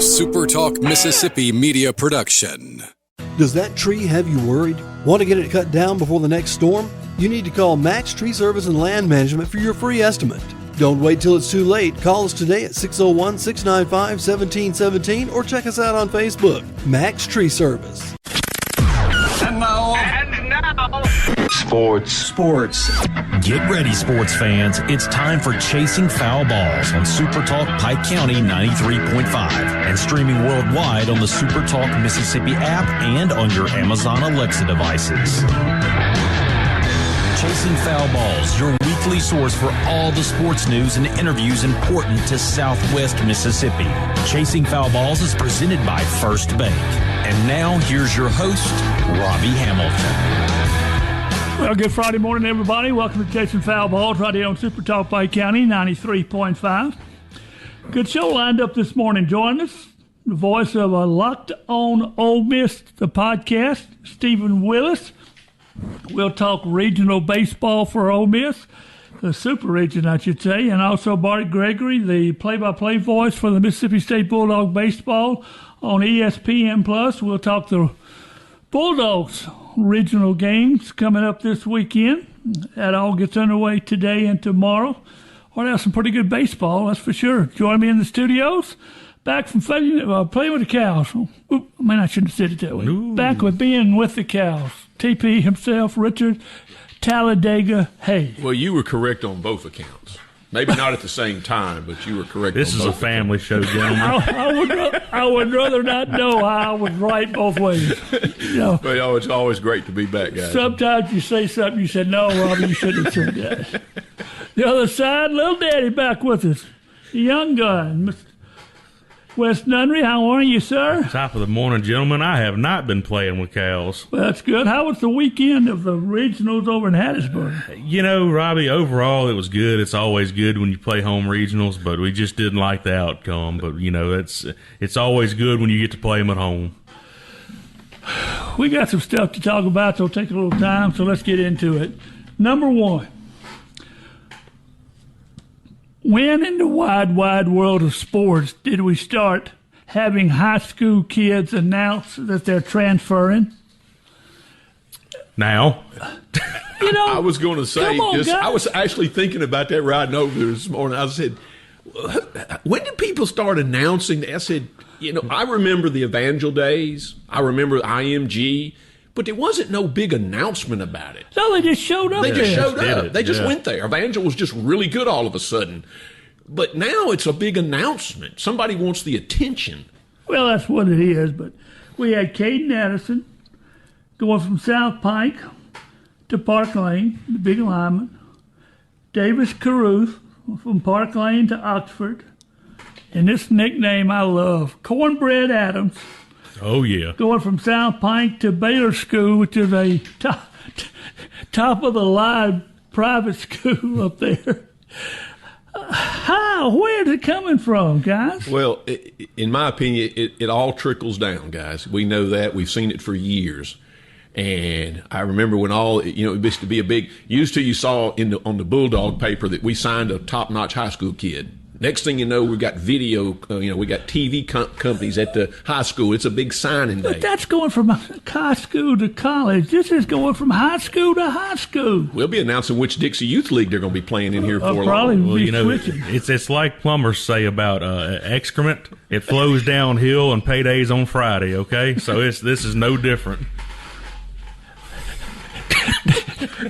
SuperTalk Mississippi media production. Does that tree have you worried? Want to get it cut down before the next storm? You need to call Max Tree Service and Land Management for your free estimate. Don't wait till it's too late. Call us today at 601-695-1717 or check us out on Facebook. Max Tree Service. And now, Sports. Get ready, sports fans. It's time for Chasing Foul Balls on SuperTalk Pike County 93.5 and streaming worldwide on the SuperTalk Mississippi app and on your Amazon Alexa devices. Chasing Foul Balls, your weekly source for all the sports news and interviews important to Southwest Mississippi. Chasing Foul Balls is presented by First Bank. And now, here's your host, Robbie Hamilton. Well, good Friday morning, everybody. Welcome to Chasing Foul Balls right here on SuperTalk Pike County 93.5. Good show lined up this morning. Join us, the voice of a Locked On Ole Miss, the podcast, Stephen Willis. We'll talk regional baseball for Ole Miss, the super region, I should say, and also Bart Gregory, the play-by-play voice for the Mississippi State Bulldog baseball on ESPN+. We'll talk the Bulldogs regional games coming up this weekend. That all gets underway today and tomorrow. We're going to have some pretty good baseball, that's for sure. Join me in the studios. Back from playing with the Cows. I shouldn't have said it that way. Ooh. Back with being with the Cows. TP himself, Richard Talladega Hay. Well, you were correct on both accounts. Maybe not at the same time, but you were correct. This is a family show, gentlemen. I would rather not know how I was right both ways. But it's always great to be back, guys. Sometimes you say something, you said, no, Robbie, you shouldn't have said that. The other side, Little Daddy back with us. The young gun, Mr. Wes Nunnery, how are you, sir? Top of the morning, gentlemen. I have not been playing with cows. Well, that's good. How was the weekend of the regionals over in Hattiesburg? You know, Robbie, overall it was good. It's always good when you play home regionals, but we just didn't like the outcome. But, you know, it's always good when you get to play them at home. We got some stuff to talk about, so it'll take a little time, so let's get into it. Number one. When in the wide, wide world of sports did we start having high school kids announce that they're transferring? Now. I was going to say, I was actually thinking about that riding over there this morning. I said, when did people start announcing that? I said, I remember the Evangel days. I remember IMG. But there wasn't no big announcement about it. No, they just showed up. They just went there. Evangel was just really good all of a sudden. But now it's a big announcement. Somebody wants the attention. Well, that's what it is. But we had Caden Addison going from South Pike to Park Lane, the big lineman. Davis Caruth from Park Lane to Oxford. And this nickname I love, Cornbread Adams. Oh, yeah. Going from South Pike to Baylor School, which is a top of the line private school up there. Where's it coming from, guys? Well, in my opinion, it all trickles down, guys. We know that. We've seen it for years. And I remember when it used to be you saw on the Bulldog paper that we signed a top-notch high school kid. Next thing you know, we've got video, we got TV companies at the high school. It's a big signing day. But that's going from high school to college. This is going from high school to high school. We'll be announcing which Dixie Youth League they're going to be playing in here for long. Probably it's like plumbers say about excrement. It flows downhill and payday's on Friday, okay? So this is no different.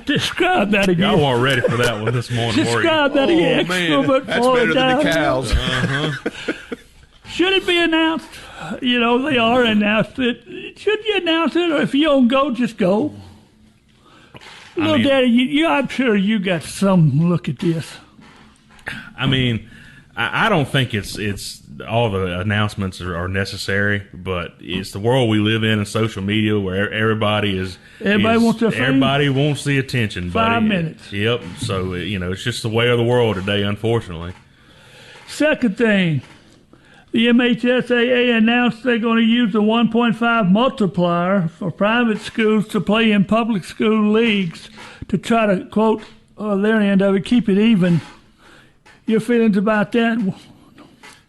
Describe that again. Y'all weren't ready for that one this morning. Describe that again. Man, that's better than the cows. Should it be announced? They are announced it. Should you announce it, or if you don't go, just go? Daddy, I'm sure you got some look at this. I mean, I don't think it's all the announcements are necessary, but it's the world we live in and social media where everybody wants the attention. 5 minutes. Yep. So it's just the way of the world today, unfortunately. Second thing, the MHSAA announced they're going to use the 1.5 multiplier for private schools to play in public school leagues to try to, quote, their end of it, keep it even. Your feelings about that?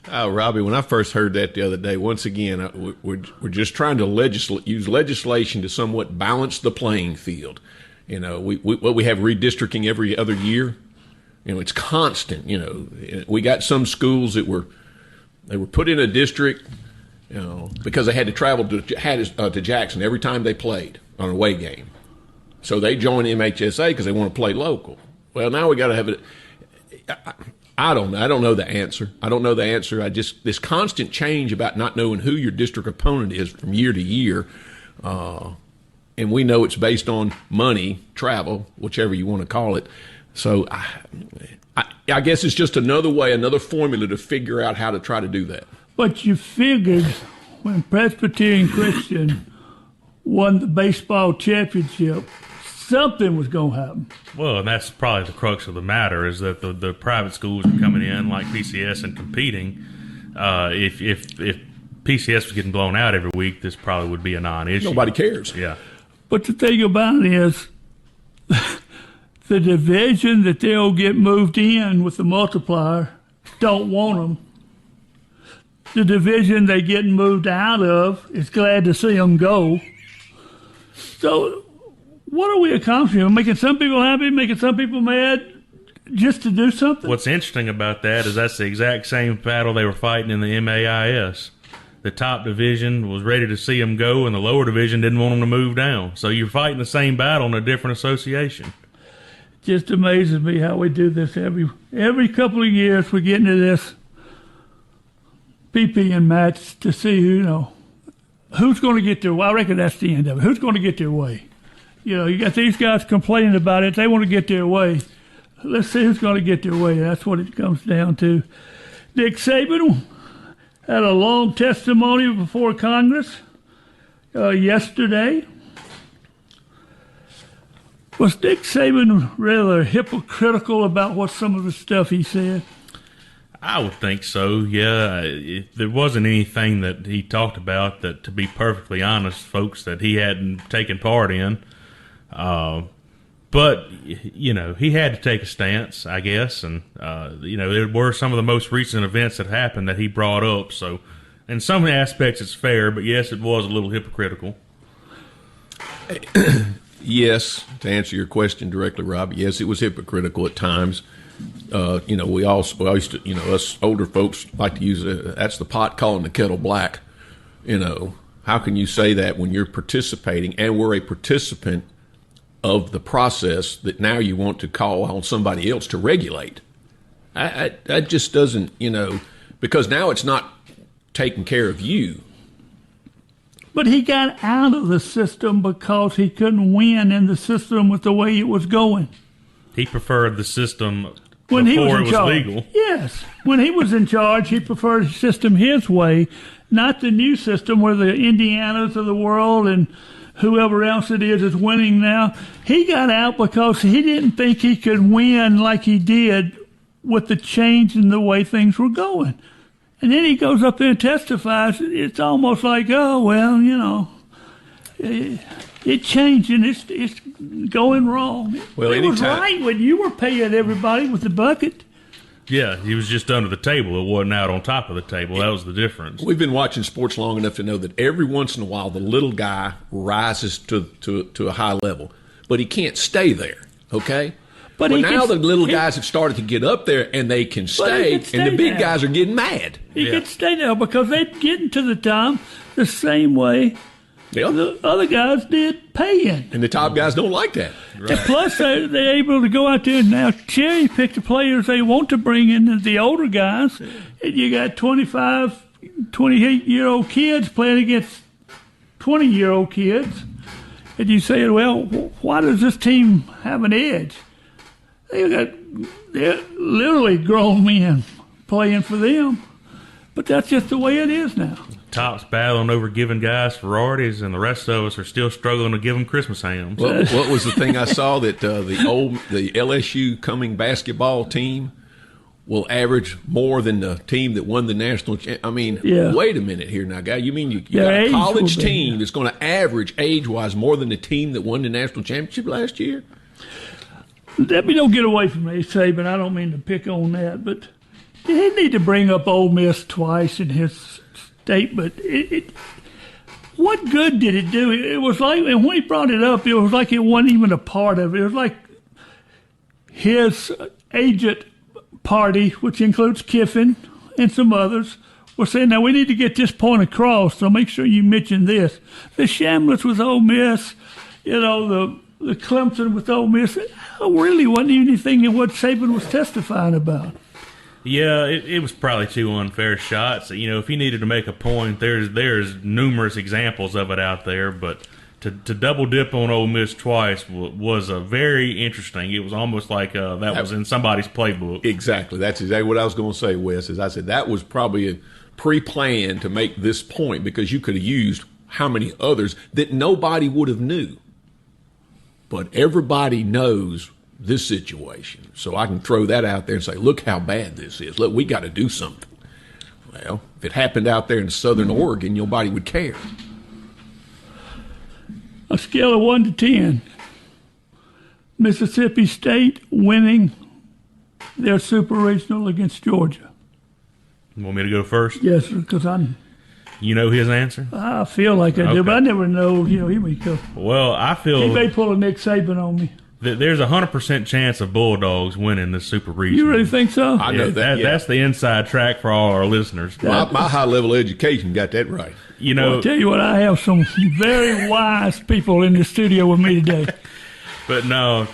Oh, Robbie, when I first heard that the other day, once again, we're just trying to use legislation to somewhat balance the playing field. We have redistricting every other year. It's constant. We got some schools that were put in a district, because they had to travel to Jackson every time they played on an away game. So they joined MHSA because they want to play local. Well, now we got to have it. I don't know. I don't know the answer. This constant change about not knowing who your district opponent is from year to year. And we know it's based on money, travel, whichever you want to call it. So I guess it's just another formula to figure out how to try to do that. But you figured when Presbyterian Christian won the baseball championship, something was going to happen. Well, and that's probably the crux of the matter, is that the private schools are coming in like PCS and competing. If PCS was getting blown out every week, this probably would be a non-issue. Nobody cares. Yeah. But the thing about it is, the division that they'll get moved in with the multiplier don't want them. The division they get moved out of is glad to see them go. So what are we accomplishing? Making some people happy, making some people mad, just to do something? What's interesting about that is that's the exact same battle they were fighting in the MAIS. The top division was ready to see them go, and the lower division didn't want them to move down. So you're fighting the same battle in a different association. Just amazes me how we do this every couple of years. We get into this PPN match to see who's going to get their way. I reckon that's the end of it. Who's going to get their way? You got these guys complaining about it. They want to get their way. Let's see who's going to get their way. That's what it comes down to. Nick Saban had a long testimony before Congress yesterday. Was Nick Saban rather hypocritical about what some of the stuff he said? I would think so, yeah. There wasn't anything that he talked about that, to be perfectly honest, folks, that he hadn't taken part in. But, he had to take a stance, I guess. And, there were some of the most recent events that happened that he brought up. So, in some aspects, it's fair, but yes, it was a little hypocritical. Yes, to answer your question directly, Rob, yes, it was hypocritical at times. We all used to, us older folks like to use that's the pot calling the kettle black. How can you say that when you're participating and we're a participant of the process that now you want to call on somebody else to regulate? That just doesn't, because now it's not taking care of you. But he got out of the system because he couldn't win in the system with the way it was going. He preferred the system when before he was it was charge. legal. Yes. When he was in charge, he preferred the system his way, not the new system where the Indianas of the world and whoever else it is winning now. He got out because he didn't think he could win like he did with the change in the way things were going. And then he goes up there and testifies. It's almost like, it changed and it's going wrong. Well, it was right when you were paying everybody with the bucket. Yeah, he was just under the table. It wasn't out on top of the table. That was the difference. We've been watching sports long enough to know that every once in a while the little guy rises to a high level, but he can't stay there, okay? But now the little guys have started to get up there and they can stay, and the big guys are getting mad. He can stay there because they're getting to the top the same way the other guys did paying. And the top guys don't like that. Right. And plus, they're able to go out there and now cherry pick the players they want to bring in, the older guys. And you got 25, 28-year-old kids playing against 20-year-old kids. And you say, well, why does this team have an edge? They're literally grown men playing for them. But that's just the way it is now. Top's battling over giving guys Ferraris, and the rest of us are still struggling to give them Christmas hams. Well, what was the thing I saw that the LSU coming basketball team will average more than the team that won the national championship? I mean, wait a minute here now, guy. You mean you got a college team that's going to average age-wise more than the team that won the national championship last year? Let me don't get away from me, Saban. I don't mean to pick on that, but he need to bring up Ole Miss twice in his statement. What good did it do? It was like, and when he brought it up, it was like it wasn't even a part of it. It was like his agent party, which includes Kiffin and some others, were saying, now we need to get this point across, so make sure you mention this. The Shamblets with Ole Miss, the Clemson with Ole Miss, it really wasn't anything in what Saban was testifying about. Yeah, it was probably two unfair shots. If he needed to make a point, there's numerous examples of it out there, but to double dip on Ole Miss twice was a very interesting. It was almost like that was in somebody's playbook. Exactly. That's exactly what I was going to say, Wes, is I said that was probably a pre-planned to make this point, because you could have used how many others that nobody would have knew. But everybody knows this situation. So I can throw that out there and say, look how bad this is. Look, we got to do something. Well, if it happened out there in southern Oregon, nobody would care. A scale of 1 to 10. Mississippi State winning their super regional against Georgia. You want me to go first? Yes, because You know his answer? I feel like I do, but I never know. He may go. Well, I feel he may pull a Nick Saban on me. There's a 100% chance of Bulldogs winning the Super Regional. You really think so? I know that. That's the inside track for all our listeners. My high-level education got that right. Well, I'll tell you what, I have some very wise people in the studio with me today. But no,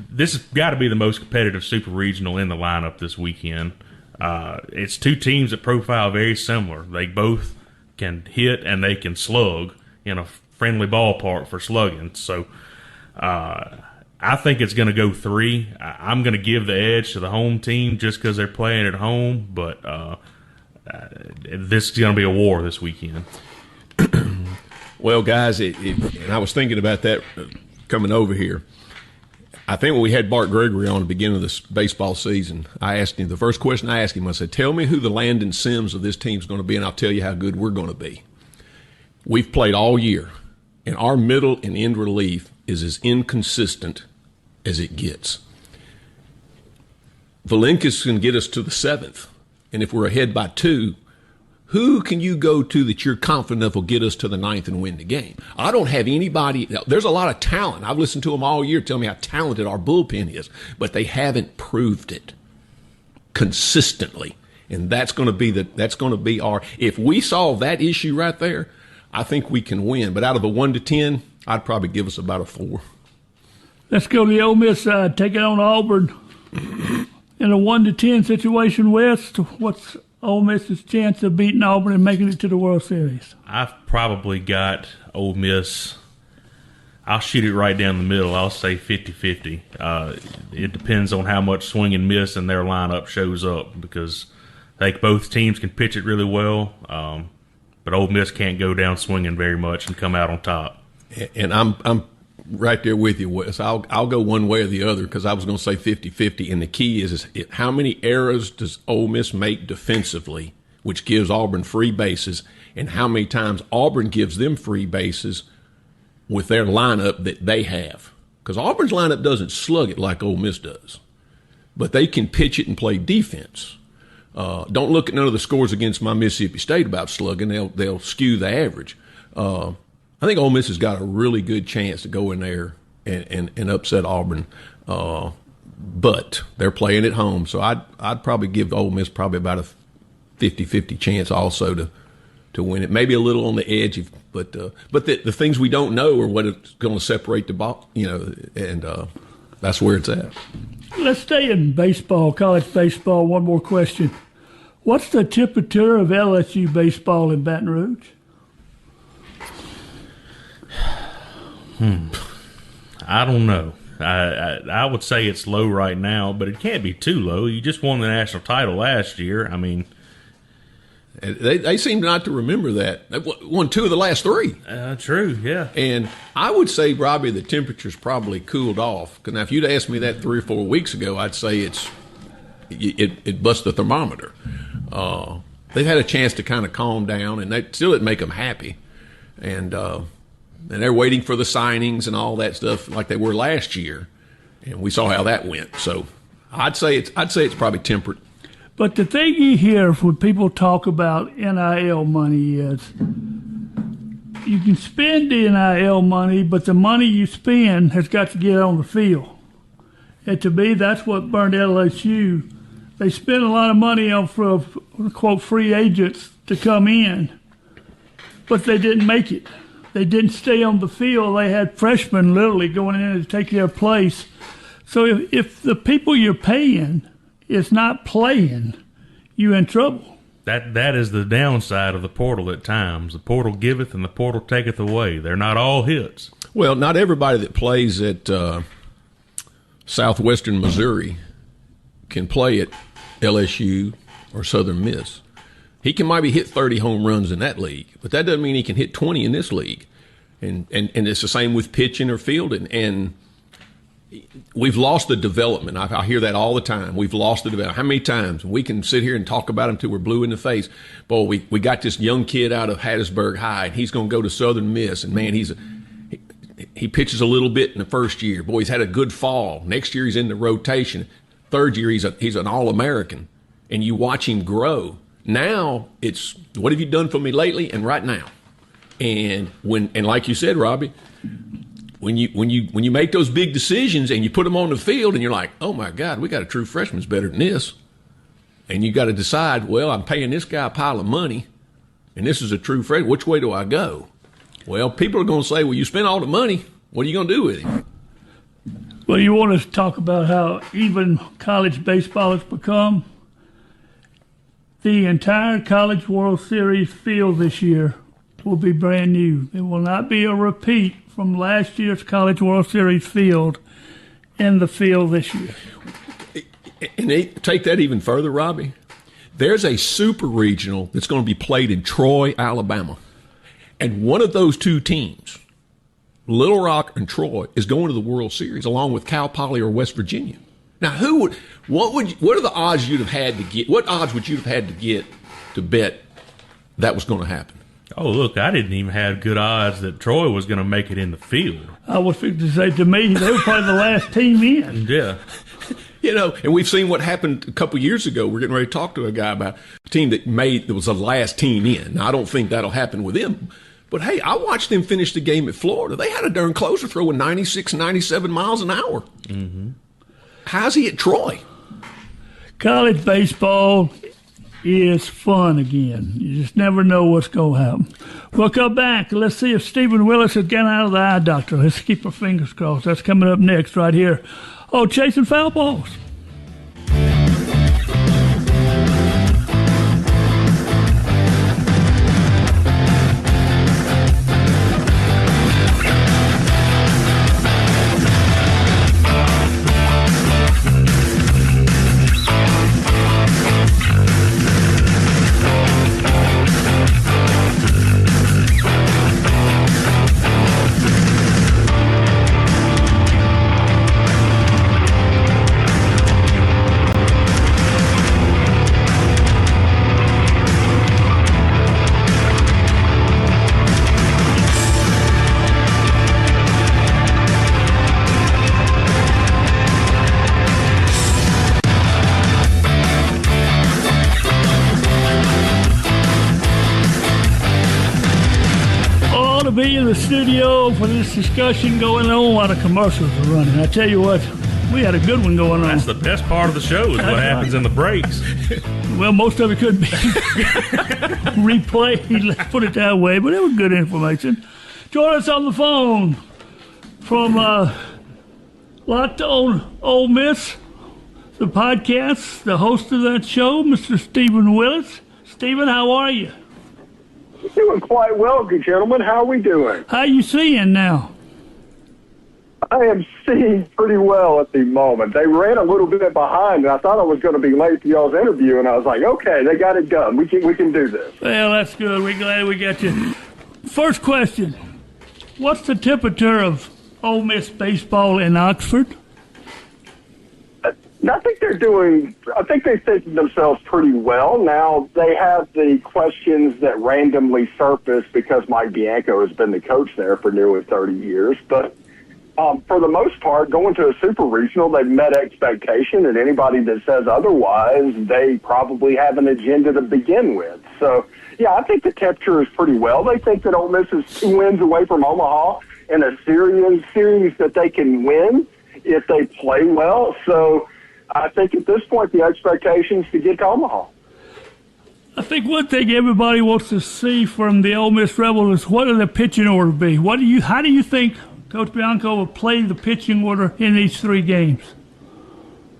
this has got to be the most competitive Super Regional in the lineup this weekend. It's two teams that profile very similar. They both can hit and they can slug in a friendly ballpark for slugging. So I think it's going to go 3. I'm going to give the edge to the home team just because they're playing at home, but this is going to be a war this weekend. Well, guys, and I was thinking about that coming over here. I think when we had Bart Gregory on the beginning of this baseball season, I asked him, the first question I asked him, I said, tell me who the Landon Sims of this team is going to be, and I'll tell you how good we're going to be. We've played all year, and our middle and end relief is as inconsistent as it gets. Valenkus can get us to the 7th, and if we're ahead by 2, who can you go to that you're confident of will get us to the 9th and win the game? I don't have anybody. There's a lot of talent. I've listened to them all year tell me how talented our bullpen is, but they haven't proved it consistently. And that's going to be our, if we solve that issue right there, I think we can win. But out of a 1 to 10, I'd probably give us about a 4. Let's go to the Ole Miss side. Take it on Auburn. In a 1 to 10 situation, West, what's Ole Miss's chance of beating Auburn and making it to the World Series? I've probably got Ole Miss. I'll shoot it right down the middle. I'll say 50-50. It depends on how much swing and miss in their lineup shows up, because I think both teams can pitch it really well, but Ole Miss can't go down swinging very much and come out on top. And I'm right there with you, Wes. I'll go one way or the other, because I was going to say 50-50, and the key is how many errors does Ole Miss make defensively, which gives Auburn free bases, and how many times Auburn gives them free bases with their lineup that they have. Because Auburn's lineup doesn't slug it like Ole Miss does, but they can pitch it and play defense. Don't look at none of the scores against my Mississippi State about slugging. They'll skew the average. I think Ole Miss has got a really good chance to go in there and upset Auburn, but they're playing at home, so I'd probably give Ole Miss probably about a 50-50 chance also to win it. Maybe a little on the edge, but the things we don't know are what is going to separate the ball, and that's where it's at. Let's stay in baseball, college baseball. One more question: what's the temperature of LSU baseball in Baton Rouge? I don't know. I would say it's low right now, but it can't be too low. You just won the national title last year. I mean, they seem not to remember that. They won 2 of the last 3. True, yeah. And I would say, Robbie, the temperature's probably cooled off. Because now, if you'd asked me that 3 or 4 weeks ago, I'd say it busts the thermometer. They've had a chance to kind of calm down, and they still didn't make them happy. And they're waiting for the signings and all that stuff like they were last year, and we saw how that went. So I'd say it's probably temperate. But the thing you hear when people talk about NIL money is you can spend the NIL money, but the money you spend has got to get on the field. And to me, that's what burned LSU. They spent a lot of money on for quote free agents to come in, but they didn't make it. They didn't stay on the field. They had freshmen literally going in to take their place. So if the people you're paying is not playing, you're in trouble. That is the downside of the portal at times. The portal giveth and the portal taketh away. They're not all hits. Well, not everybody that plays at Southwestern Missouri can play at LSU or Southern Miss. He can maybe hit 30 home runs in that league, but that doesn't mean he can hit 20 in this league. And it's the same with pitching or fielding. And we've lost the development. I hear that all the time. We've lost the development. How many times? We can sit here and talk about him until we're blue in the face. Boy, we got this young kid out of Hattiesburg High, and he's going to go to Southern Miss. And, man, he pitches a little bit in the first year. Boy, he's had a good fall. Next year he's in the rotation. Third year he's an All-American. And you watch him grow. Now it's, what have you done for me lately and right now? And like you said, Robbie, when you make those big decisions and you put them on the field and you're like, oh my God, we got a true freshman's better than this. And you got to decide, well, I'm paying this guy a pile of money and this is a true freshman. Which way do I go? Well, people are going to say, well, you spent all the money. What are you going to do with him? Well, you want to talk about how even college baseball has become? The entire College World Series field this year will be brand new. It will not be a repeat from last year's College World Series field in the field this year. And they take that even further, Robbie. There's a super regional that's going to be played in Troy, Alabama. And one of those two teams, Little Rock and Troy, is going to the World Series along with Cal Poly or West Virginia. Now, what are the odds you'd have had to get? What odds would you have had to get to bet that was going to happen? Oh, look, I didn't even have good odds that Troy was going to make it in the field. I was fixing to say, to me, they were probably the last team in. Yeah. You know, and we've seen what happened a couple years ago. We're getting ready to talk to a guy about a team that was the last team in. Now, I don't think that'll happen with them. But, hey, I watched them finish the game at Florida. They had a darn closer throwing 96, 97 miles an hour. Mm-hmm. How's he at Troy? College baseball is fun again. You just never know what's going to happen. We'll come back. Let's see if Stephen Willis has gotten out of the eye doctor. Let's keep our fingers crossed. That's coming up next right here. Oh, Chasing Foul Balls. Be in the studio for this discussion going on while the commercials are running. I tell you what, we had a good one going on. That's the best part of the show is what happens in the breaks. Well, most of it could be replayed, let's put it that way, but it was good information. Join us on the phone from Locked On Ole Miss, the podcast, the host of that show, Mr. Stephen Willis. Stephen, how are you? Doing quite well, good gentlemen. How are we doing? How are you seeing now? I am seeing pretty well at the moment. They ran a little bit behind, and I thought I was going to be late for y'all's interview, and I was like, okay, they got it done. We can do this. Well, that's good. We're glad we got you. First question, what's the temperature of Ole Miss baseball in Oxford? I think they've taken themselves pretty well. Now, they have the questions that randomly surface because Mike Bianco has been the coach there for nearly 30 years. But For the most part, going to a super regional, they've met expectation, and anybody that says otherwise, they probably have an agenda to begin with. So, yeah, I think the temperature is pretty well. They think that Ole Miss is 2 wins away from Omaha in a series that they can win if they play well. So I think at this point, the expectation is to get to Omaha. I think one thing everybody wants to see from the Ole Miss Rebels is what will the pitching order be? How do you think Coach Bianco will play the pitching order in these 3 games?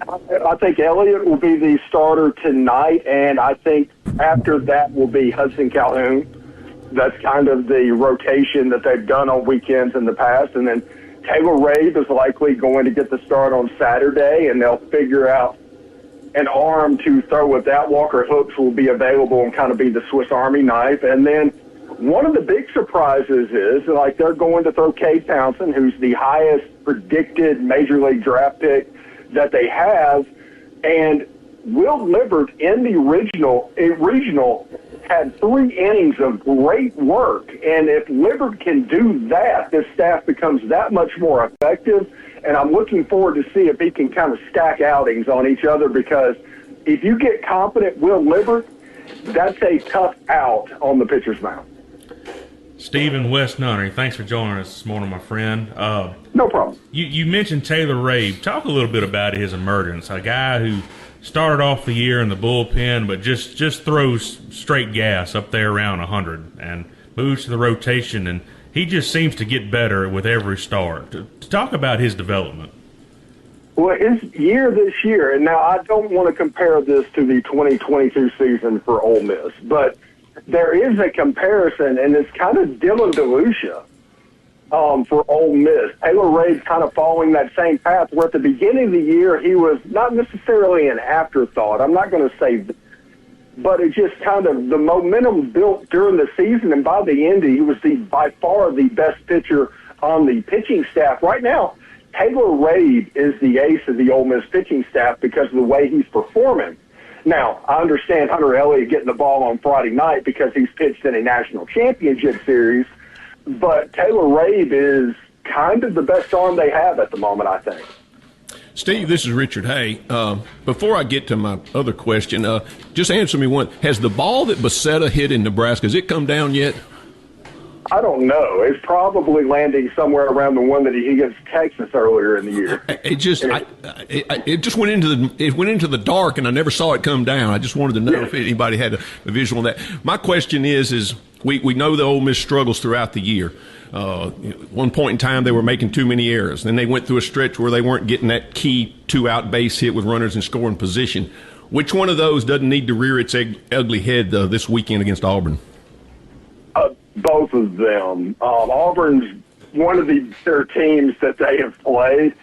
I think Elliott will be the starter tonight, and I think after that will be Hudson Calhoun. That's kind of the rotation that they've done on weekends in the past. And then Taylor Rabe is likely going to get the start on Saturday, and they'll figure out an arm to throw with that. Walker Hooks will be available and kind of be the Swiss Army knife. And then one of the big surprises is, like, they're going to throw Cade Townsend, who's the highest predicted Major League draft pick that they have. And Will Libbert in the regional had 3 innings of great work. And if Libbert can do that, this staff becomes that much more effective. And I'm looking forward to see if he can kind of stack outings on each other, because if you get confident Will Libbert, that's a tough out on the pitcher's mound. Stephen West Nunnery, thanks for joining us this morning, my friend. No problem. You mentioned Taylor Rabe. Talk a little bit about his emergence. A guy who started off the year in the bullpen, but just throws straight gas up there around 100 and moves to the rotation, and he just seems to get better with every start. To talk about his development. Well, his year this year, and now I don't want to compare this to the 2022 season for Ole Miss, but there is a comparison, and it's kind of Dylan DeLucia for Ole Miss. Taylor Rabe's kind of following that same path, where at the beginning of the year he was not necessarily an afterthought. I'm not going to say, but it just kind of, the momentum built during the season, and by the end he was by far the best pitcher on the pitching staff. Right now, Taylor Rabe is the ace of the Ole Miss pitching staff because of the way he's performing. Now, I understand Hunter Elliott getting the ball on Friday night because he's pitched in a national championship series, but Taylor Rabe is kind of the best arm they have at the moment, I think. Steve, this is Richard Hay. Before I get to my other question, just answer me one. Has the ball that Becerra hit in Nebraska, has it come down yet? I don't know. It's probably landing somewhere around the one that he hit against Texas earlier in the year. It just went into the dark, and I never saw it come down. I just wanted to know if anybody had a visual on that. My question is we know the Ole Miss struggles throughout the year. One point in time, they were making too many errors. Then they went through a stretch where they weren't getting that key 2-out base hit with runners in scoring position. Which one of those doesn't need to rear its ugly head this weekend against Auburn? Both of them. Auburn's one of their teams that they have played.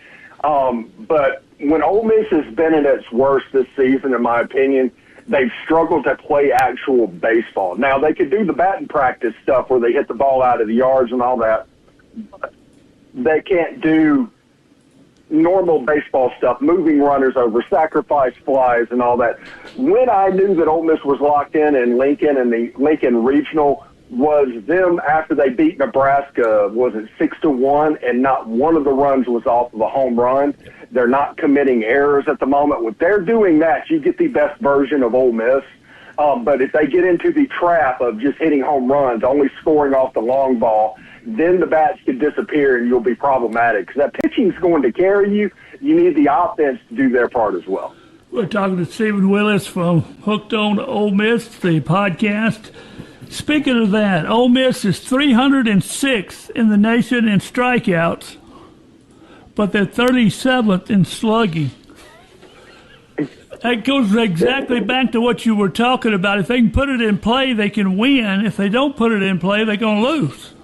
But when Ole Miss has been at its worst this season, in my opinion, they've struggled to play actual baseball. Now, they could do the batting practice stuff where they hit the ball out of the yards and all that. But they can't do normal baseball stuff, moving runners over, sacrifice flies, and all that. When I knew that Ole Miss was locked in Lincoln and the Lincoln Regional, was them after they beat Nebraska, was it 6-1, and not one of the runs was off of a home run. They're not committing errors at the moment. When they're doing that, you get the best version of Ole Miss. But if they get into the trap of just hitting home runs, only scoring off the long ball, then the bats can disappear and you'll be problematic. Because that pitching's going to carry you. You need the offense to do their part as well. We're talking to Stephen Willis from Hooked on Ole Miss, the podcast. Speaking of that, Ole Miss is 306th in the nation in strikeouts, but they're 37th in slugging. That goes exactly back to what you were talking about. If they can put it in play, they can win. If they don't put it in play, they're going to lose.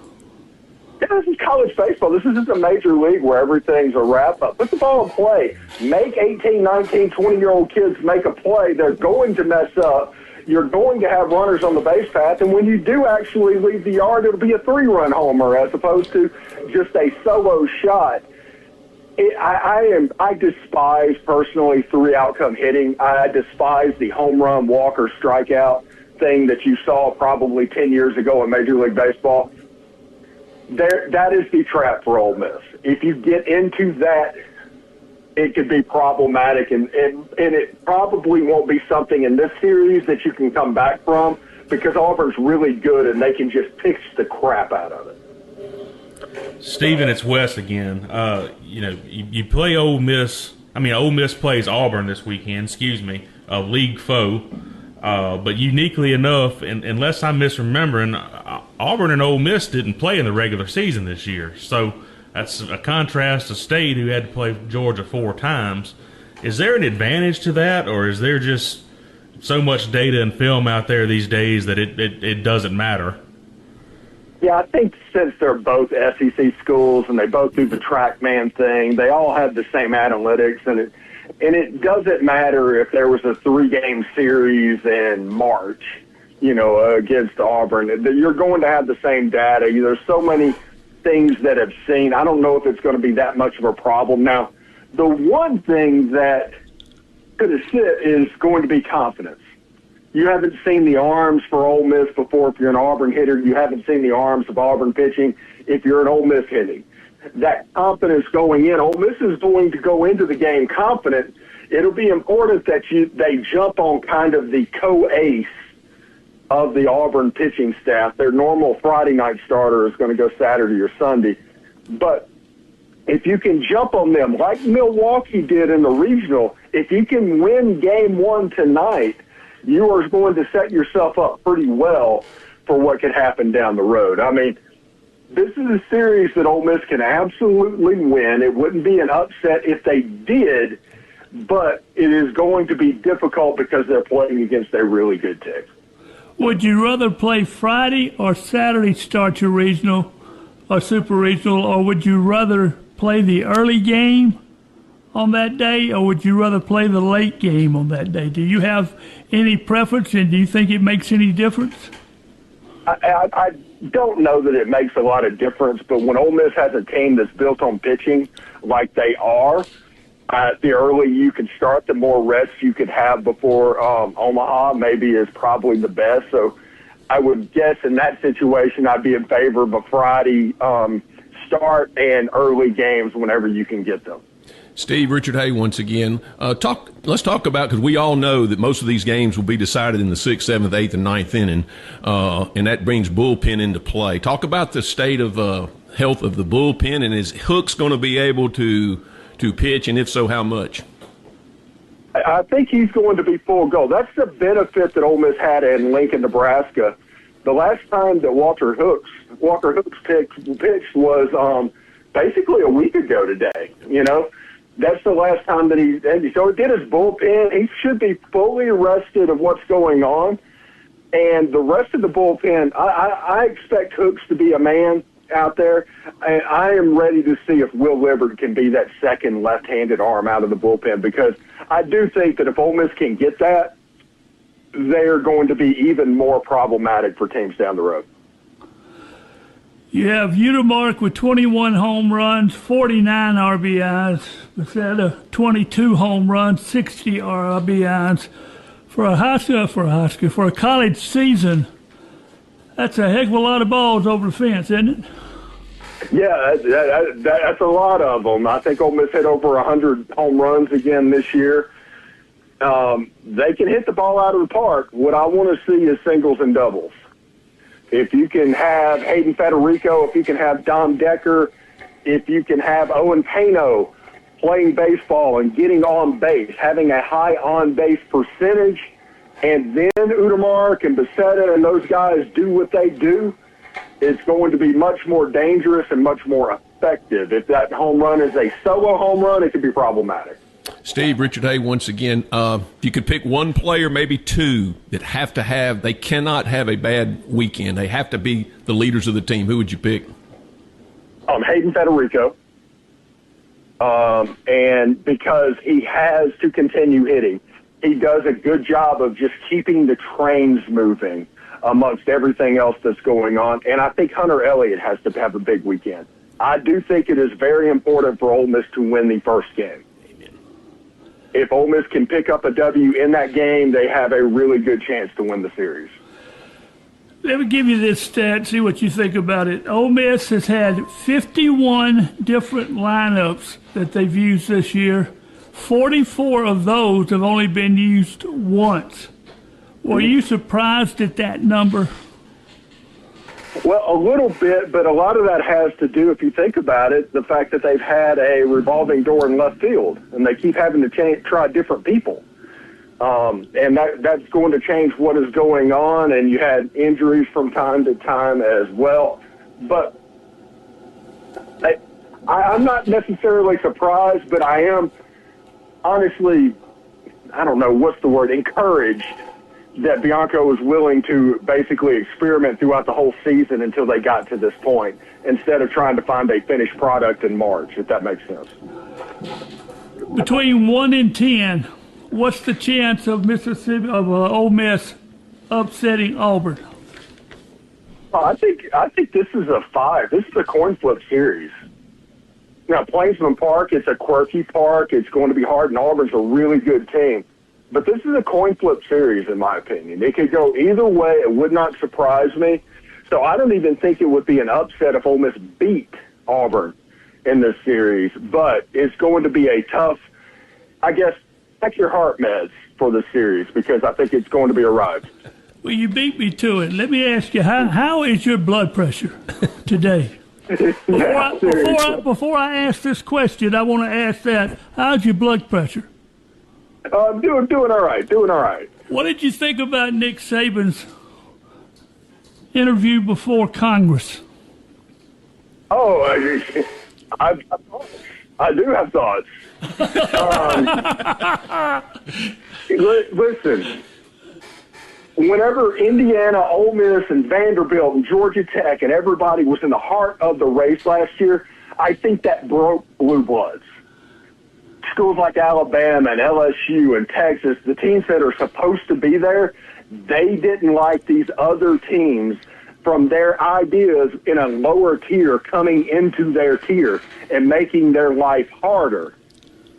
Yeah, this is college baseball. This isn't a major league where everything's a wrap-up. Put the ball in play. Make 18, 19, 20-year-old kids make a play. They're going to mess up. You're going to have runners on the base path, and when you do actually leave the yard, it'll be a 3-run homer as opposed to just a solo shot. I despise, personally, 3-outcome hitting. I despise the home run, walk, or strikeout thing that you saw probably 10 years ago in Major League Baseball. that is the trap for Ole Miss. If you get into that, it could be problematic, and it probably won't be something in this series that you can come back from, because Auburn's really good and they can just pitch the crap out of it. Stephen, it's Wes again. You play Ole Miss. I mean, Ole Miss plays Auburn this weekend. A league foe. But uniquely enough, and unless I'm misremembering, Auburn and Ole Miss didn't play in the regular season this year. So that's a contrast to State, who had to play Georgia 4 times. Is there an advantage to that, or is there just so much data and film out there these days that it doesn't matter? Yeah, I think since they're both SEC schools and they both do the TrackMan thing, they all have the same analytics, and it doesn't matter if there was a 3-game series in March, against Auburn. You're going to have the same data. There's so many things that have seen. I don't know if it's going to be that much of a problem. Now, the one thing that could have sit is going to be confidence. You haven't seen the arms for Ole Miss before if you're an Auburn hitter. You haven't seen the arms of Auburn pitching if you're an Ole Miss hitting. That confidence going in, Ole Miss is going to go into the game confident. It'll be important that they jump on kind of the co-ace of the Auburn pitching staff. Their normal Friday night starter is going to go Saturday or Sunday. But if you can jump on them like Milwaukee did in the regional, if you can win game 1 tonight, you are going to set yourself up pretty well for what could happen down the road. I mean, this is a series that Ole Miss can absolutely win. It wouldn't be an upset if they did, but it is going to be difficult because they're playing against a really good team. Would you rather play Friday or Saturday start your regional or super regional, or would you rather play the early game on that day, or would you rather play the late game on that day? Do you have any preference, and do you think it makes any difference? I don't know that it makes a lot of difference, but when Ole Miss has a team that's built on pitching like they are, the early you can start, the more rest you could have before Omaha maybe is probably the best. So I would guess in that situation I'd be in favor of a Friday start and early games whenever you can get them. Steve, Richard Hay once again. Let's talk about, because we all know that most of these games will be decided in the 6th, 7th, 8th, and 9th inning, and that brings bullpen into play. Talk about the state of health of the bullpen, and is Hooks going to be able to pitch, and if so, how much? I think he's going to be full go. That's the benefit that Ole Miss had in Lincoln, Nebraska. The last time that Walker Hooks pitched was basically a week ago today, That's the last time that he did his bullpen. He should be fully rested of what's going on. And the rest of the bullpen, I expect Hooks to be a man out there. And I am ready to see if Will Libbard can be that second left-handed arm out of the bullpen, because I do think that if Ole Miss can get that, they're going to be even more problematic for teams down the road. You have Utermark with 21 home runs, 49 RBIs. Bethesda, 22 home runs, 60 RBIs. For a college season, that's a heck of a lot of balls over the fence, isn't it? Yeah, that's a lot of them. I think Ole Miss hit over 100 home runs again this year. They can hit the ball out of the park. What I want to see is singles and doubles. If you can have Hayden Federico, if you can have Dom Decker, if you can have Owen Pano playing baseball and getting on base, having a high on-base percentage, and then Utermark and Becerra and those guys do what they do, it's going to be much more dangerous and much more effective. If that home run is a solo home run, it could be problematic. Steve, Richard Hay once again. If you could pick one player, maybe two, that they cannot have a bad weekend. They have to be the leaders of the team. Who would you pick? Hayden Federico. And because he has to continue hitting, he does a good job of just keeping the trains moving amongst everything else that's going on. And I think Hunter Elliott has to have a big weekend. I do think it is very important for Ole Miss to win the first game. If Ole Miss can pick up a W in that game, they have a really good chance to win the series. Let me give you this stat, see what you think about it. Ole Miss has had 51 different lineups that they've used this year. 44 of those have only been used once. Were you surprised at that number? Well, a little bit, but a lot of that has to do, if you think about it, the fact that they've had a revolving door in left field, and they keep having to try different people. And that's going to change what is going on, and you had injuries from time to time as well. But I'm not necessarily surprised, but I am honestly, I don't know, what's the word, encouraged that Bianco was willing to basically experiment throughout the whole season until they got to this point, instead of trying to find a finished product in March, if that makes sense. Between 1 and 10, what's the chance of Ole Miss upsetting Auburn? I think this is a 5. This is a coin flip series. Now, Plainsman Park, it's a quirky park. It's going to be hard, and Auburn's a really good team. But this is a coin flip series, in my opinion. It could go either way. It would not surprise me. So I don't even think it would be an upset if Ole Miss beat Auburn in this series. But it's going to be a tough, I guess, take your heart meds for the series, because I think it's going to be a ride. Well, you beat me to it. Let me ask you, how is your blood pressure today? Before I ask this question, I want to ask that. How's your blood pressure? Doing all right. What did you think about Nick Saban's interview before Congress? Oh, I do have thoughts. Listen, whenever Indiana, Ole Miss, and Vanderbilt, and Georgia Tech, and everybody was in the heart of the race last year, I think that broke blue bloods. Schools like Alabama and LSU and Texas, the teams that are supposed to be there, they didn't like these other teams from their ideas in a lower tier coming into their tier and making their life harder.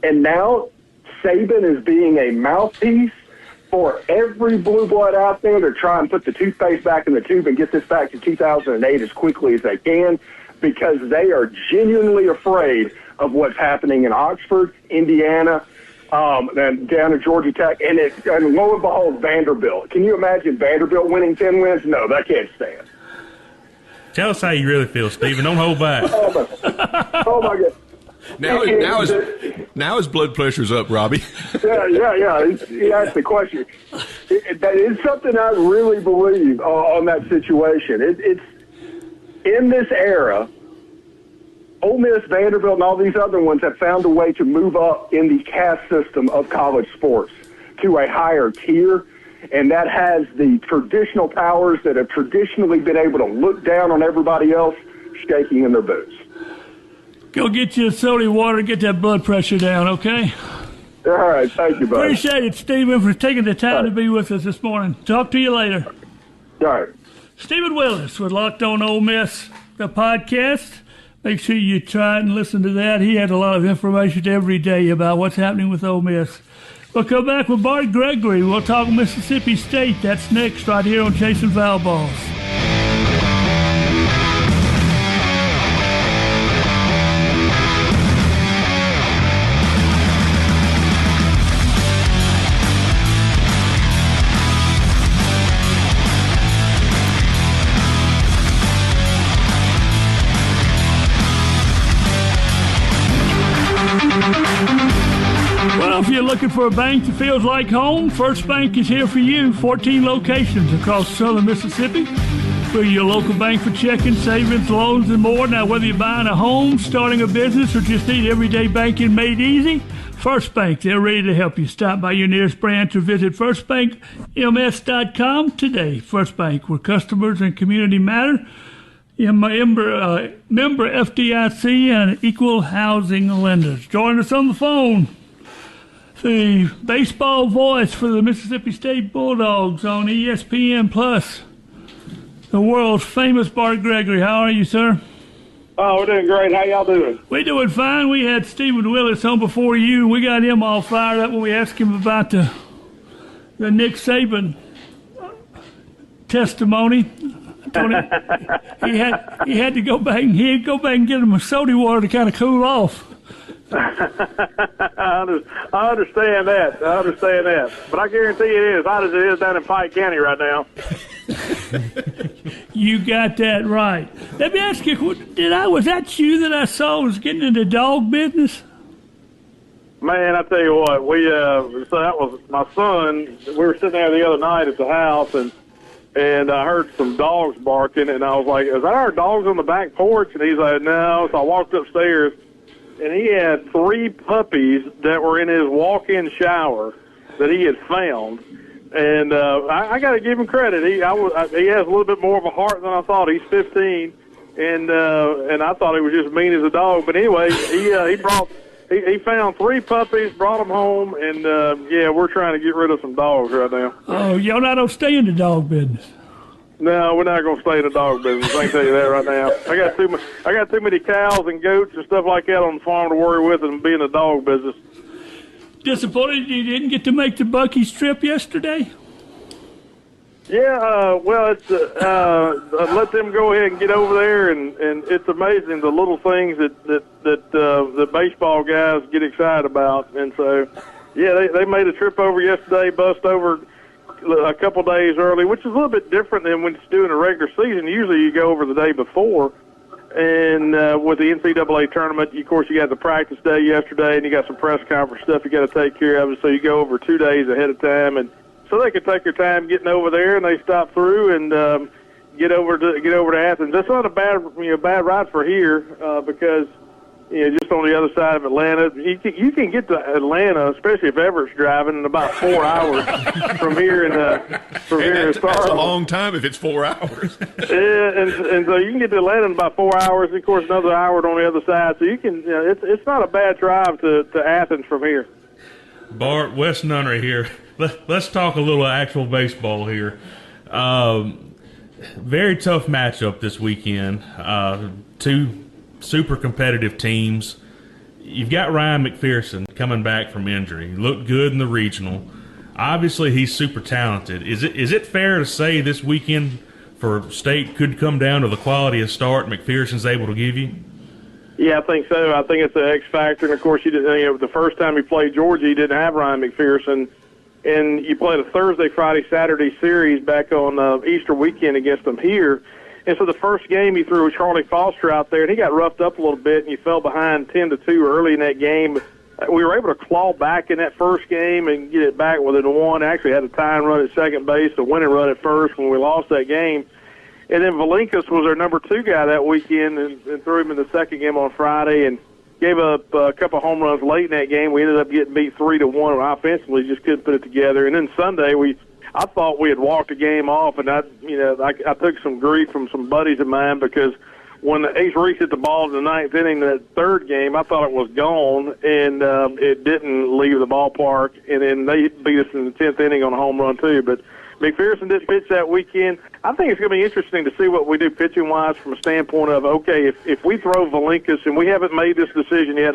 And now Saban is being a mouthpiece for every blue blood out there to try and put the toothpaste back in the tube and get this back to 2008 as quickly as they can, because they are genuinely afraid of what's happening in Oxford, Indiana, and down at Georgia Tech, and lo and behold, Vanderbilt. Can you imagine Vanderbilt winning 10 wins? No, that can't stand. Tell us how you really feel, Stephen. Don't hold back. Oh my God. Now his blood pressure's up, Robbie. Yeah. He asked the question. That is something I really believe on that situation. It's in this era, Ole Miss, Vanderbilt, and all these other ones have found a way to move up in the caste system of college sports to a higher tier, and that has the traditional powers that have traditionally been able to look down on everybody else shaking in their boots. Go get you a soda water and get that blood pressure down, okay? All right, thank you, buddy. Appreciate it, Stephen, for taking the time to be with us this morning. Talk to you later. All right. Stephen Willis with Locked On Ole Miss, the podcast. Make sure you try and listen to that. He had a lot of information every day about what's happening with Ole Miss. We'll come back with Bart Gregory. We'll talk Mississippi State. That's next right here on Chasing Foul Balls. If you're looking for a bank that feels like home, First Bank is here for you. 14 locations across southern Mississippi. We're your local bank for checking, savings, loans, and more. Now, whether you're buying a home, starting a business, or just need everyday banking made easy, First Bank, they're ready to help you. Stop by your nearest branch or visit firstbankms.com today. First Bank, where customers and community matter. Member FDIC and equal housing lenders. Join us on the phone. The baseball voice for the Mississippi State Bulldogs on ESPN Plus. The world's famous Bart Gregory. How are you, sir? Oh, we're doing great. How y'all doing? We're doing fine. We had Stephen Willis on before you. We got him all fired up when we asked him about the Nick Saban testimony. He had to go back and get him a soda water to kind of cool off. I understand that. But I guarantee it is hot as it is down in Pike County right now. You got that right. Let me ask you, was that you that I saw was getting into dog business? Man, I tell you what, so that was my son. We were sitting there the other night at the house, and I heard some dogs barking, and I was like, is that our dogs on the back porch? And he's like, no. So I walked upstairs, and he had 3 puppies that were in his walk-in shower that he had found. And I got to give him credit. He has a little bit more of a heart than I thought. He's 15, and I thought he was just mean as a dog. But anyway, he found 3 puppies, brought them home, and we're trying to get rid of some dogs right now. Oh, y'all not gonna stay in the dog business? No, we're not gonna stay in the dog business. I can tell you that right now. I got too many cows and goats and stuff like that on the farm to worry with and be in the dog business. Disappointed you didn't get to make the Buc-ee's trip yesterday? Yeah, well, it's let them go ahead and get over there, and it's amazing the little things that the baseball guys get excited about. And so, yeah, they made a trip over yesterday, bust over a couple days early, which is a little bit different than when it's doing a regular season. Usually you go over the day before. And with the NCAA tournament, of course, you got the practice day yesterday, and you got some press conference stuff you got to take care of. So you go over 2 days ahead of time, and so they could take their time getting over there, and they stop through and get over to Athens. That's not a bad ride for here because just on the other side of Atlanta, you can get to Atlanta, especially if Everett's driving, in about 4 hours from here in That's a long time if it's 4 hours. Yeah, and so you can get to Atlanta in about 4 hours. Of course, another hour on the other side. So you can. It's not a bad drive to Athens from here. Bart, Wes Nunnery here. Let's talk a little actual baseball here. Very tough matchup this weekend. 2 super competitive teams. You've got Ryan McPherson coming back from injury. He looked good in the regional. Obviously, he's super talented. Is it fair to say this weekend for state could come down to the quality of start McPherson's able to give you? Yeah, I think so. I think it's an X factor. And of course, the first time he played Georgia, he didn't have Ryan McPherson, and you played a Thursday, Friday, Saturday series back on Easter weekend against them here. And so the first game he threw Charlie Foster out there, and he got roughed up a little bit, and you fell behind 10-2 early in that game. We were able to claw back in that first game and get it back within 1. Actually had a tying run at second base, a winning run at first when we lost that game. And then Valinkas was our number 2 guy that weekend and threw him in the second game on Friday and gave up a couple home runs late in that game. We ended up getting beat 3-1 offensively, just couldn't put it together. And then Sunday I thought we had walked the game off, and I took some grief from some buddies of mine because when Ace Reese hit the ball in the 9th inning, that third game, I thought it was gone, and it didn't leave the ballpark. And then they beat us in the 10th inning on a home run too. But McPherson didn't pitch that weekend. I think it's going to be interesting to see what we do pitching-wise from a standpoint of, okay, if we throw Valinkas, and we haven't made this decision yet.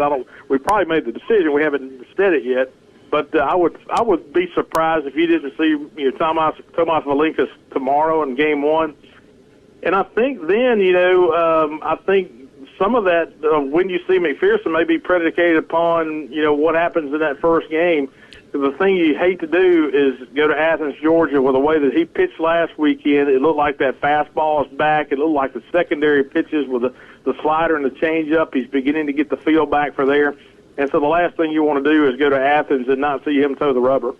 We probably made the decision. We haven't said it yet. But I would be surprised if you didn't see Tomas Valinkas tomorrow in Game 1. And I think then I think some of that when you see McPherson may be predicated upon what happens in that first game. The thing you hate to do is go to Athens, Georgia, with the way that he pitched last weekend. It looked like that fastball is back. It looked like the secondary pitches with the slider and the changeup. He's beginning to get the feel back for there. And so the last thing you want to do is go to Athens and not see him toe the rubber.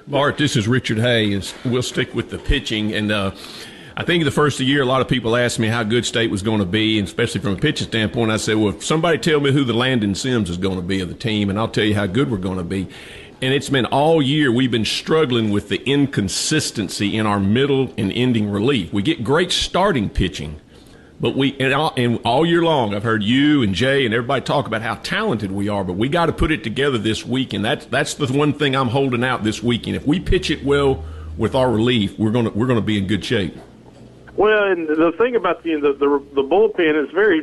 Bart, this is Richard Hay, and we'll stick with the pitching. And I think the first of the year, a lot of people asked me how good State was going to be, and especially from a pitching standpoint. I said, well, if somebody tell me who the Landon Sims is going to be of the team, and I'll tell you how good we're going to be. And it's been all year we've been struggling with the inconsistency in our middle and ending relief. We get great starting pitching, but and all year long I've heard you and Jay and everybody talk about how talented we are, but we got to put it together this week, and that's the one thing I'm holding out this weekend. If we pitch it well with our relief, we're going to be in good shape. Well, and the thing about the bullpen is very.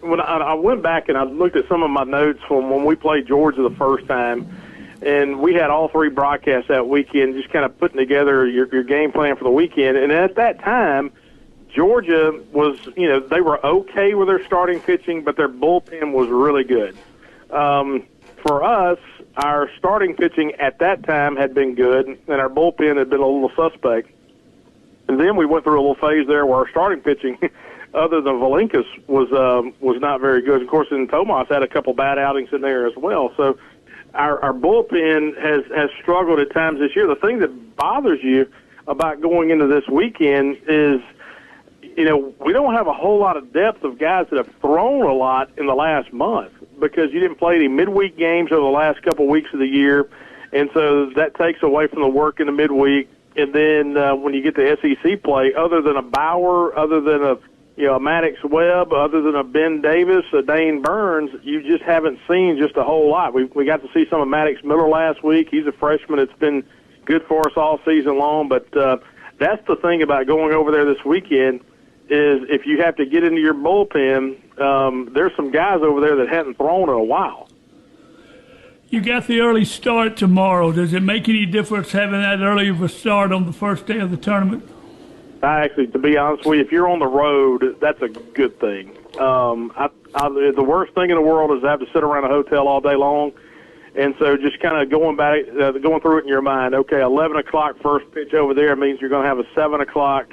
When I went back and I looked at some of my notes from when we played Georgia the first time. And we had all 3 broadcasts that weekend, just kind of putting together your game plan for the weekend. And at that time, Georgia was, they were okay with their starting pitching, but their bullpen was really good. For us, our starting pitching at that time had been good, and our bullpen had been a little suspect. And then we went through a little phase there where our starting pitching, other than Valenkas, was not very good. Of course, then Tomas had a couple bad outings in there as well. So our bullpen has struggled at times this year. The thing that bothers you about going into this weekend is, we don't have a whole lot of depth of guys that have thrown a lot in the last month because you didn't play any midweek games over the last couple weeks of the year, and so that takes away from the work in the midweek. And then when you get to SEC play, other than a Bauer, other than a Maddox Webb, other than a Ben Davis, a Dane Burns, you just haven't seen just a whole lot. We got to see some of Maddox Miller last week. He's a freshman. It's been good for us all season long, but that's the thing about going over there this weekend is if you have to get into your bullpen, there's some guys over there that hadn't thrown in a while. You got the early start tomorrow. Does it make any difference having that early of a start on the first day of the tournament? Actually, to be honest with you, if you're on the road, that's a good thing. The worst thing in the world is to have to sit around a hotel all day long. And so just kind of going through it in your mind, okay, 11 o'clock first pitch over there means you're going to have a 7 o'clock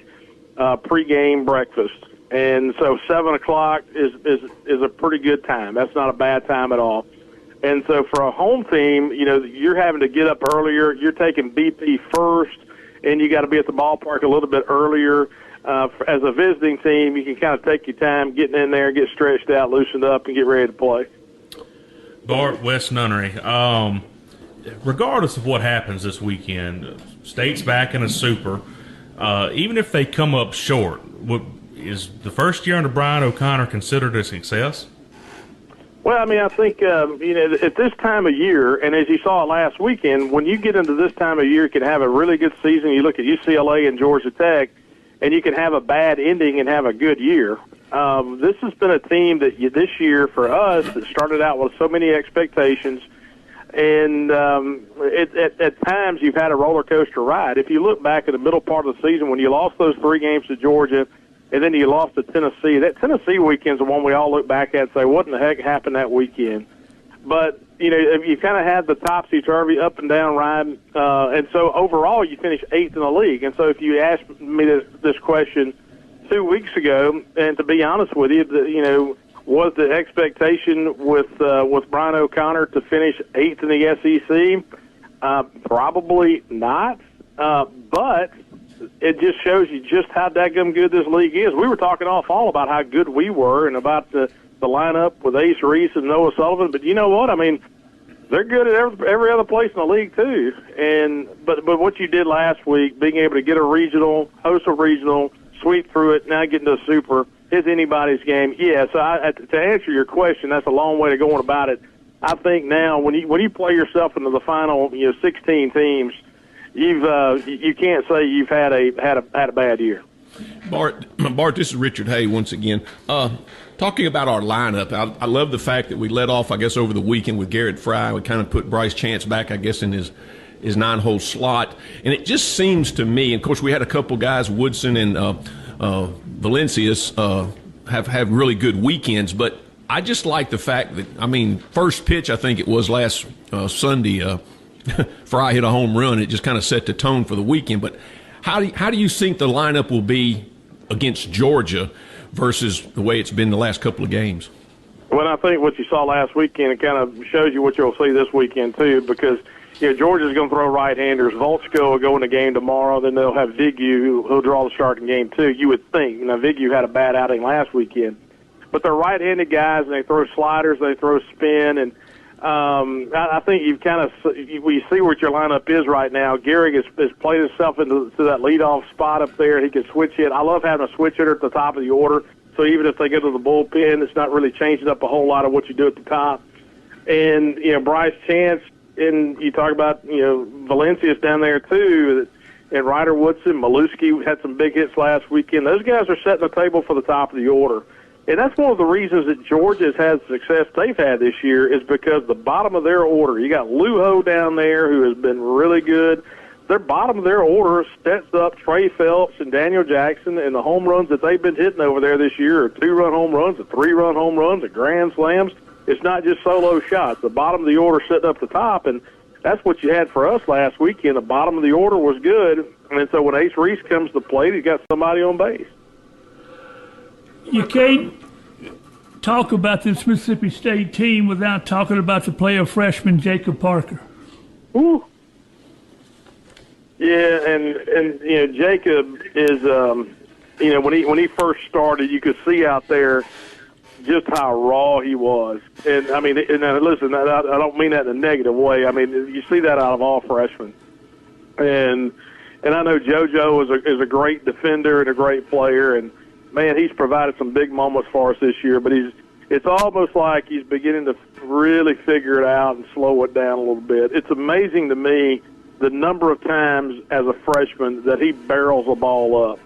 pregame breakfast. And so 7 o'clock is a pretty good time. That's not a bad time at all. And so for a home team, you're having to get up earlier. You're taking BP first, and you got to be at the ballpark a little bit earlier. As a visiting team, you can kind of take your time getting in there, get stretched out, loosened up, and get ready to play. Bart, West Nunnery, regardless of what happens this weekend, State's back in a super. Even if they come up short, is the first year under Brian O'Connor considered a success? Well, I think, at this time of year, and as you saw last weekend, when you get into this time of year, you can have a really good season. You look at UCLA and Georgia Tech, and you can have a bad ending and have a good year. This has been a team that this year for us that started out with so many expectations, and at times you've had a roller coaster ride. If you look back at the middle part of the season when you lost those 3 games to Georgia, and then you lost to Tennessee, that Tennessee weekend's the one we all look back at and say, what in the heck happened that weekend? But, you kind of had the topsy-turvy, up and down ride, and so overall you finished 8th in the league. And so if you asked me this question 2 weeks ago, and to be honest with you, was the expectation with Brian O'Connor to finish 8th in the SEC? Probably not, but it just shows you just how daggum good this league is. We were talking all fall about how good we were and about the lineup with Ace Reese and Noah Sullivan, but you know what? They're good at every other place in the league too. And but what you did last week, being able to get a regional, host a regional, sweep through it, now getting to a super, is anybody's game. Yeah. So to answer your question, that's a long way to going about it. I think now when you play yourself into the final, 16 teams, you can't say you've had a bad year. Bart, this is Richard Hay once again. Talking about our lineup, I love the fact that we led off, I guess, over the weekend with Garrett Fry. We kind of put Bryce Chance back, I guess, in his 9-hole slot. And it just seems to me, and of course we had a couple guys, Woodson and Valencius, have really good weekends, but I just like the fact that, first pitch, I think it was last Sunday, Fry hit a home run. It just kind of set the tone for the weekend. But how do you think the lineup will be against Georgia versus the way it's been the last couple of games? Well, I think what you saw last weekend, it kind of shows you what you'll see this weekend too, because Georgia's going to throw right-handers. Volchko will go in the game tomorrow. Then they'll have Vigu who'll draw the starting game too. You would think. Vigu had a bad outing last weekend, but they're right-handed guys, and they throw sliders, they throw spin, and I think you've we see what your lineup is right now. Gehrig has played himself into that leadoff spot up there. He can switch hit. I love having a switch hitter at the top of the order. So even if they go to the bullpen, it's not really changing up a whole lot of what you do at the top. And, Bryce Chance, and you talk about, Valencius down there too, and Ryder Woodson, Maluski had some big hits last weekend. Those guys are setting the table for the top of the order. And that's one of the reasons that Georgia has had the success they've had this year is because the bottom of their order, you got Lujo down there who has been really good. their bottom of their order sets up Trey Phelps and Daniel Jackson, and the home runs that they've been hitting over there this year are 2-run home runs, and 3-run home runs, and grand slams. It's not just solo shots. The bottom of the order sitting up the top, and that's what you had for us last weekend. The bottom of the order was good, and so when Ace Reese comes to the plate, he's got somebody on base. You can't talk about this Mississippi State team without talking about the player freshman Jacob Parker. Ooh. Yeah, and Jacob is when he first started, you could see out there just how raw he was. And I mean, listen, I don't mean that in a negative way. I mean, you see that out of all freshmen. And I know JoJo is a great defender and a great player, and man, he's provided some big moments for us this year. But it's almost like he's beginning to really figure it out and slow it down a little bit. It's amazing to me the number of times as a freshman that he barrels a ball up.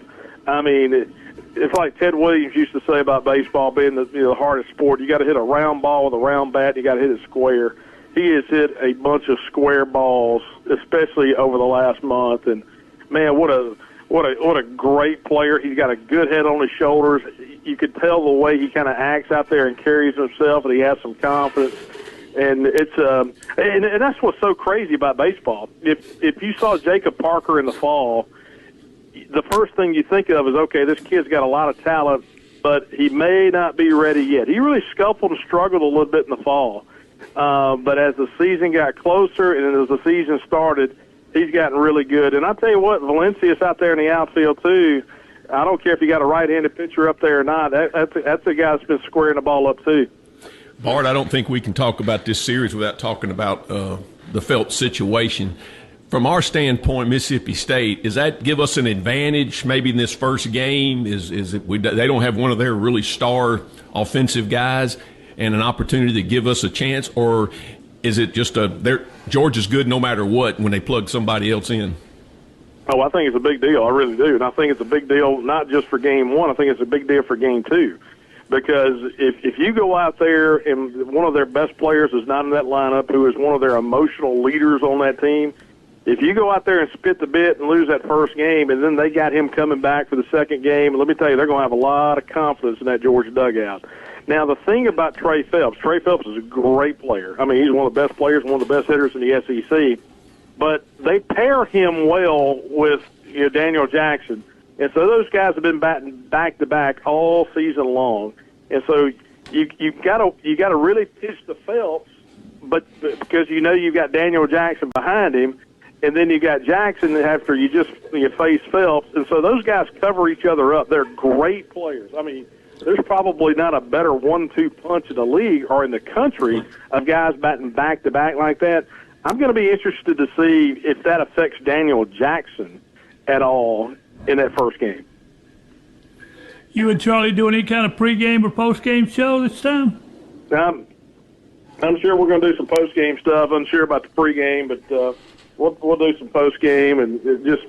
I mean, it's like Ted Williams used to say about baseball being the hardest sport. You got to hit a round ball with a round bat. You got to hit it square. He has hit a bunch of square balls, especially over the last month. And man, what a great player. He's got a good head on his shoulders. You could tell the way he kind of acts out there and carries himself, and he has some confidence. And it's and that's what's so crazy about baseball. If you saw Jacob Parker in the fall, the first thing you think of is, okay, this kid's got a lot of talent, but he may not be ready yet. He really scuffled and struggled a little bit in the fall. But as the season got closer and as the season started, he's gotten really good. And I tell you what, Valencia's out there in the outfield too. I don't care if you got a right-handed pitcher up there or not. That's a guy that's been squaring the ball up too. Bart, I don't think we can talk about this series without talking about the Phelps situation. From our standpoint, Mississippi State, does that give us an advantage maybe in this first game? Is it they don't have one of their really star offensive guys and an opportunity to give us a chance, or is it just Georgia's good no matter what when they plug somebody else in? Oh, I think it's a big deal. I really do. And I think it's a big deal not just for game one. I think it's a big deal for game two. Because if you go out there and one of their best players is not in that lineup, who is one of their emotional leaders on that team, if you go out there and spit the bit and lose that first game, and then they got him coming back for the second game, let me tell you, they're going to have a lot of confidence in that Georgia dugout. Now, the thing about Trey Phelps is a great player. I mean, he's one of the best players, one of the best hitters in the SEC. But they pair him well with Daniel Jackson. And so those guys have been batting back-to-back all season long. And so you got to really pitch to Phelps, but because you've got Daniel Jackson behind him, and then you got Jackson after you face Phelps. And so those guys cover each other up. They're great players. I mean, there's probably not a better 1-2 punch in the league or in the country of guys batting back-to-back like that. I'm going to be interested to see if that affects Daniel Jackson at all in that first game. You and Charlie do any kind of pregame or postgame show this time? I'm sure we're going to do some postgame stuff. Unsure about the pregame, but we'll do some postgame and just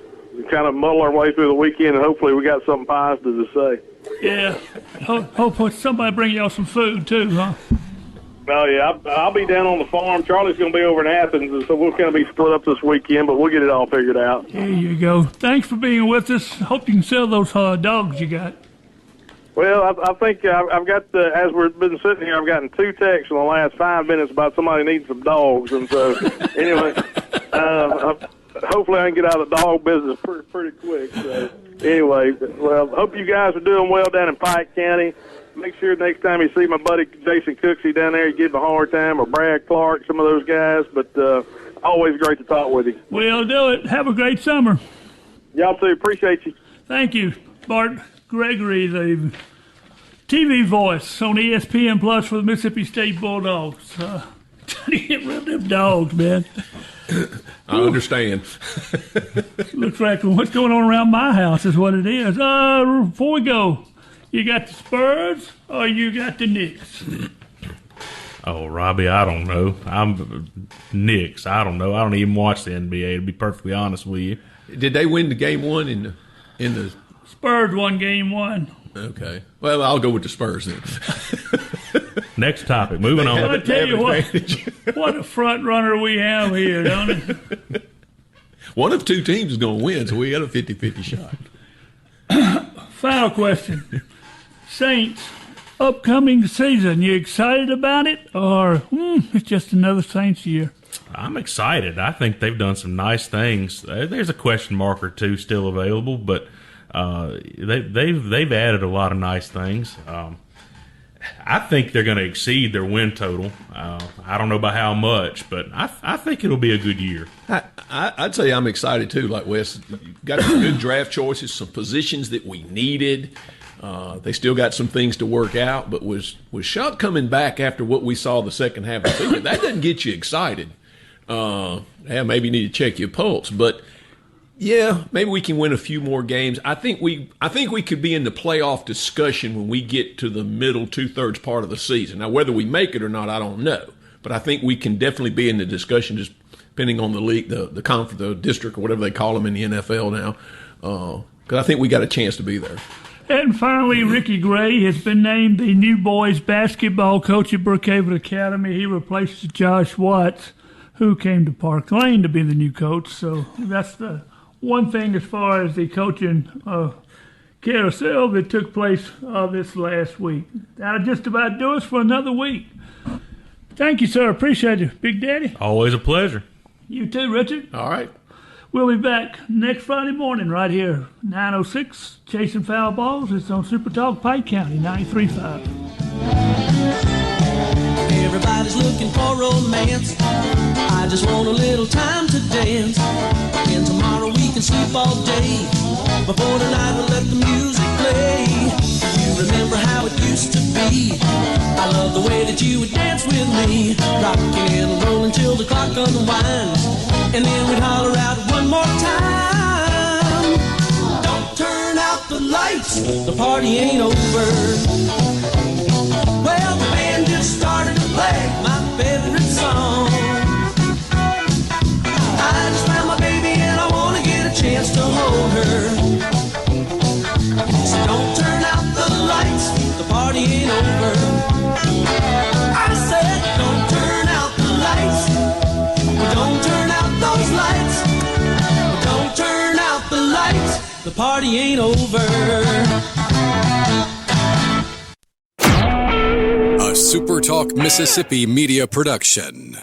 kind of muddle our way through the weekend, and hopefully we got something positive to say. Yeah. Hopefully somebody bring y'all some food too, huh? Oh, yeah, I'll be down on the farm. Charlie's going to be over in Athens, and so we'll kind of be split up this weekend, but we'll get it all figured out. There you go. Thanks for being with us. Hope you can sell those dogs you got. Well, I think I've got, as we've been sitting here, I've gotten 2 texts in the last 5 minutes about somebody needing some dogs, and so anyway, hopefully I can get out of the dog business pretty quick. So anyway, well, hope you guys are doing well down in Pike County. Make sure next time you see my buddy Jason Cooksey down there, you give him a hard time, or Brad Clark, some of those guys. But always great to talk with you. We'll do it. Have a great summer. Y'all too. Appreciate you. Thank you. Bart Gregory, the TV voice on ESPN Plus for the Mississippi State Bulldogs. Trying to get rid of them dogs, man. I understand. Looks like what's going on around my house is what it is. Before we go, you got the Spurs or you got the Knicks? Oh, Robbie, I don't know. I'm Knicks. I don't know. I don't even watch the NBA, to be perfectly honest with you. Did they win the game one in the Spurs won game one. Okay. Well, I'll go with the Spurs then. Next topic. Moving on. I'll tell you what a front runner we have here, don't it? one of two teams is going to win, so we got a 50-50 shot. Final question. Saints, upcoming season, you excited about it, or it's just another Saints year? I'm excited. I think they've done some nice things. There's a question mark or two still available, but they've added a lot of nice things. I think they're going to exceed their win total. I don't know by how much, but I think it'll be a good year. I'd say I'm excited too. Like Wes, got some good draft choices, some positions that we needed. They still got some things to work out, but was Shuck coming back after what we saw the second half of the season? That doesn't get you excited. Maybe you need to check your pulse, but yeah, maybe we can win a few more games. I think we could be in the playoff discussion when we get to the middle 2/3 part of the season. Now, whether we make it or not, I don't know, but I think we can definitely be in the discussion, just depending on the league, the conference, the district, or whatever they call them in the NFL now. Because I think we got a chance to be there. And finally, Ricky Gray has been named the new boys basketball coach at Brookhaven Academy. He replaces Josh Watts, who came to Park Lane to be the new coach. So that's the one thing as far as the coaching carousel that took place this last week. That'll just about do us for another week. Thank you, sir. Appreciate you, Big Daddy. Always a pleasure. You too, Richard. All right. We'll be back next Friday morning right here, 9:06, Chasing Foul Balls. It's on SuperTalk Pike County, 93.5. Everybody's looking for romance. I just want a little time to dance. And tomorrow we can sleep all day. Before tonight we'll let the music play. You remember how it used to be. I love the way that you would dance with me. Rocking and rolling till the clock unwinds. And then we'd holler out one more time. Don't turn out the lights, the party ain't over. Well, the band just started to play my favorite song. I just found my baby and I want to get a chance to hold her. So don't turn out the lights, the party ain't over. I said don't turn out the lights. Don't turn out those lights. Don't turn out the lights, the party ain't over. A SuperTalk Mississippi media production.